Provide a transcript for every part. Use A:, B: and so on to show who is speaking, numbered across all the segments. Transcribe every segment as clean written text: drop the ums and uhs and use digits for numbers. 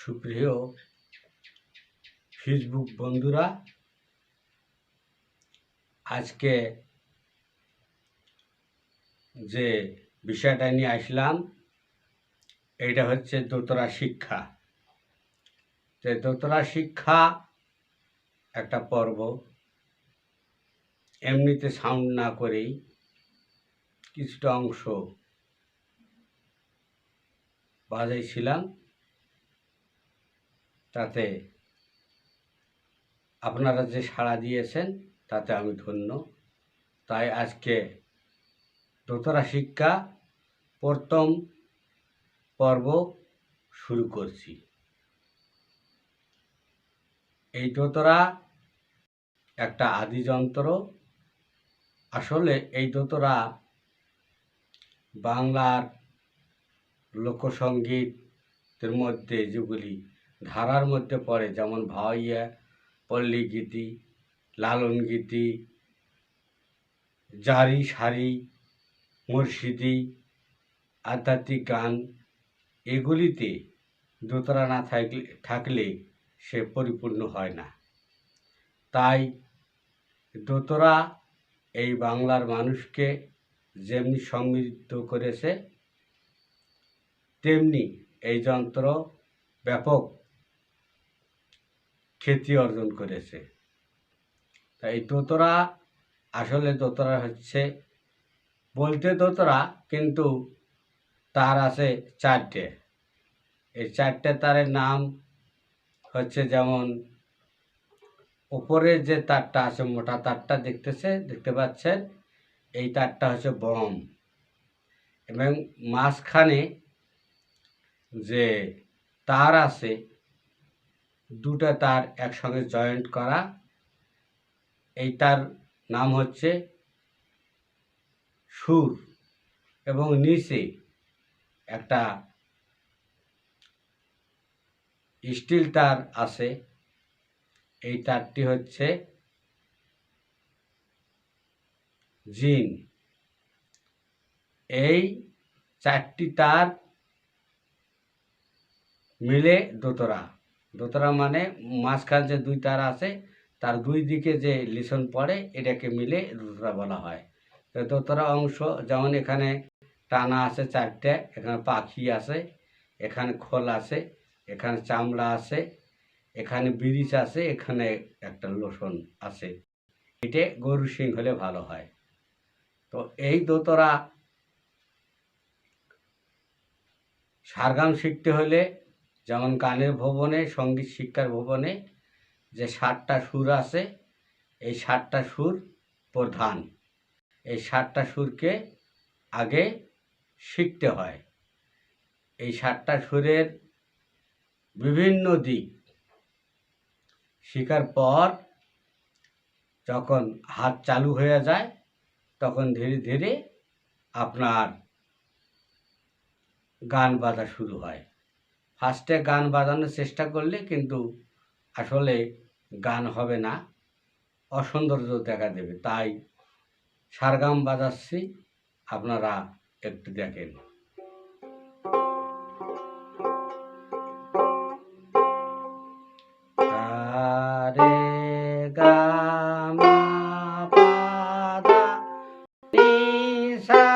A: সুপ্রিয় ফেসবুক বন্ধুরা, আজকে যে বিষয়টা নিয়ে আসলাম এটা হচ্ছে দোতরা শিক্ষা। যে দোতরা শিক্ষা একটা পর্ব, এমনিতে সাউন্ড না করেই কিছুটা অংশ বাজাইছিলাম, তাতে আপনারা যে সাড়া দিয়েছেন তাতে আমি ধন্য। তাই আজকে দোতরা শিক্ষা প্রথম পর্ব শুরু করছি। এই দোতরা একটা আদি যন্ত্র। আসলে এই দোতরা বাংলার লোকসঙ্গীতের মধ্যে যেগুলি ধারার মধ্যে পড়ে, যেমন ভাওয়াইয়া, পল্লী গীতি, লালন গীতি, জারি সারি, মুর্শিদি, আধ্যাত্মিক গান, এগুলিতে দোতরা না থাকলে সে পরিপূর্ণ হয় না। তাই দোতরা এই বাংলার মানুষকে যেমনি সমৃদ্ধ করেছে, তেমনি এই যন্ত্র ব্যাপক খ্যাতি অর্জন করেছে। তাই দোতরা, আসলে দোতরা হচ্ছে বলতে দোতরা, কিন্তু তার আছে চারটে। এই চারটে তারের নাম হচ্ছে, যেমন উপরে যে তারটা আছে, মোটা তারটা দেখতে পাচ্ছেন, এই তারটা হচ্ছে বম, এবং মাঝখানে যে তার আছে, দুটো তার একসঙ্গে জয়েন্ট করা, এই তার নাম হচ্ছে সুর। এবং নিচে একটা স্টিল তার আছে, এই তারটি হচ্ছে জিন। এই চারটি তার মিলে দোতরা। দোতরা মানে মাঝখান যে দুই তার আছে, তার দুই দিকে যে লিসন পড়ে, এটাকে মিলে দোতরা বলা হয়। তো দোতরা অংশ যেমন এখানে টানা আছে চারটে, এখানে পাখি আছে, এখানে খোল আছে, এখানে চামড়া আছে, এখানে ব্রিজ আছে, এখানে একটা লোসন আছে। এটা গরু সিং হলে ভালো হয়। তো এই দোতরা সারগাম শিখতে হলে, যেমন গানের ভবনে, সঙ্গীত শিক্ষার ভবনে যে 7টা সুর আছে, এই 7টা সুর প্রধান। এই 7টা সুরকে আগে শিখতে হয়। এই 7টা সুরের বিভিন্ন দিক শেখার পর যখন হাত চালু হয়ে যায়, তখন ধীরে ধীরে আপনার গান বাজা শুরু হয়। ফার্স্টে গান বাজানোর চেষ্টা করলে কিন্তু আসলে গান হবে না, অসৌন্দর্য দেখা দেবে। তাই সারগাম বাজাচ্ছি, আপনারা একটু দেখেন। রে গা মা পা ধা নি সা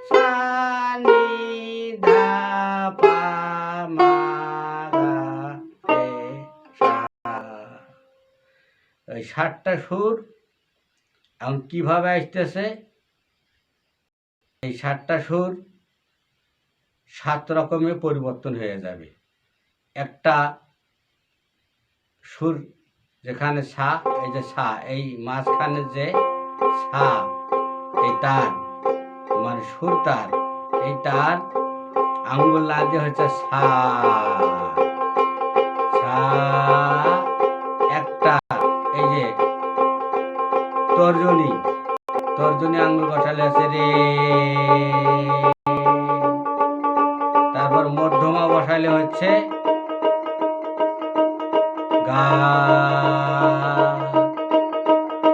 A: সা নি ধা পা মা গা রে সা। এই 7টা সুর এখন কিভাবে আসতেছে? এই 7টা সুর 7 রকমের পরিবর্তন হয়ে যাবে। একটা সুর যেখানে সা, এই যে সা, এই মাঝখানে যে সা, এই তার মানে সুর তার, এই তার আঙ্গুল লাগে হচ্ছে সা। সা একটা, এই যে তর্জনী, তর্জনী আঙ্গুল বসালে আছে রে। তারপর মধ্যমা বসালে হচ্ছে গা।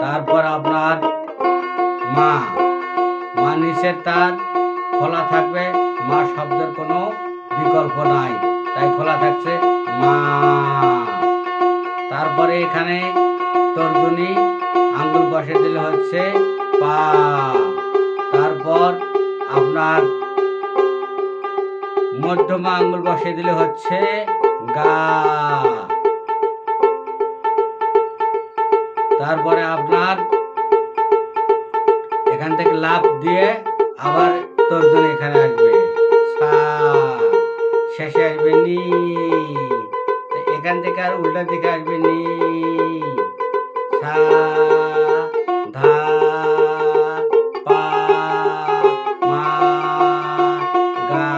A: তারপর আপনার মা, মা নিচের তার খোলা থাকবে, মা শব্দের কোনো বিকল্প নাই, তাই খোলা থাকছে মা। তারপরে এখানে তর্জনী আঙ্গুল বসে দিলে হচ্ছে পা। তারপর আপনার মধ্যমা আঙ্গুল বসে দিলে হচ্ছে গা। তারপরে আপনার এখান থেকে লাফ দিয়ে আবার তর্জনী এখানে আসবে সা, শেষে আসবে নি, এখান থেকে আর উল্টা দিকে আসবে নি, সা ধা পা মা গা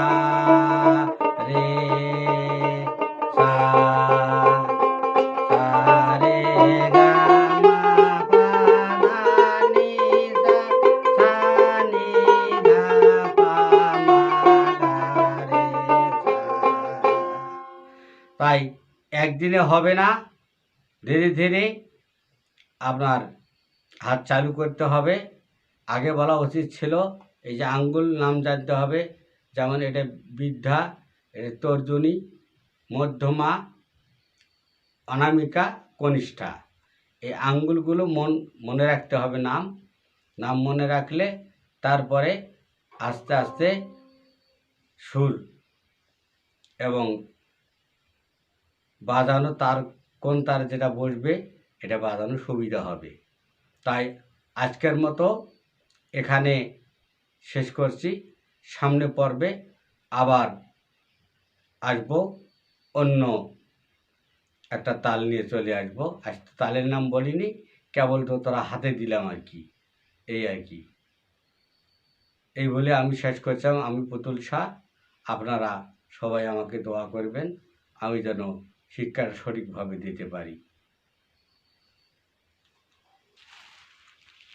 A: রে সা, সা রে গা মা পা ধা নি সা, সা নি ধা পা মা গা রে সা। তাই একদিনে হবে না, ধীরে ধীরে আপনার হাত চালু করতে হবে। আগে বলা উচিত ছিল এই যে আঙ্গুল নাম জানতে হবে, যেমন এটা বৃদ্ধা, এটা তর্জনী, মধ্যমা, অনামিকা, কনিষ্ঠা। এই আঙ্গুলগুলো মনে রাখতে হবে, নাম মনে রাখলে তারপরে আস্তে আস্তে সুর এবং বাজানো তার কোন তার যেটা বসবে এটা বাজানো সুবিধা হবে। তাই আজকের মতো এখানে শেষ করছি। সামনে পর্বে আবার আসব, অন্য একটা তাল নিয়ে চলে আসব। আজ তালের নাম বলিনি, কেবল তো তোরা হাতে দিলাম আর কি, এই আর কি। এই বলে আমি শেষ করছিলাম। আমি পুতুল শাহ। আপনারা সবাই আমাকে দোয়া করবেন, আমি যেন শিক্ষাটা সঠিকভাবে দিতে পারি।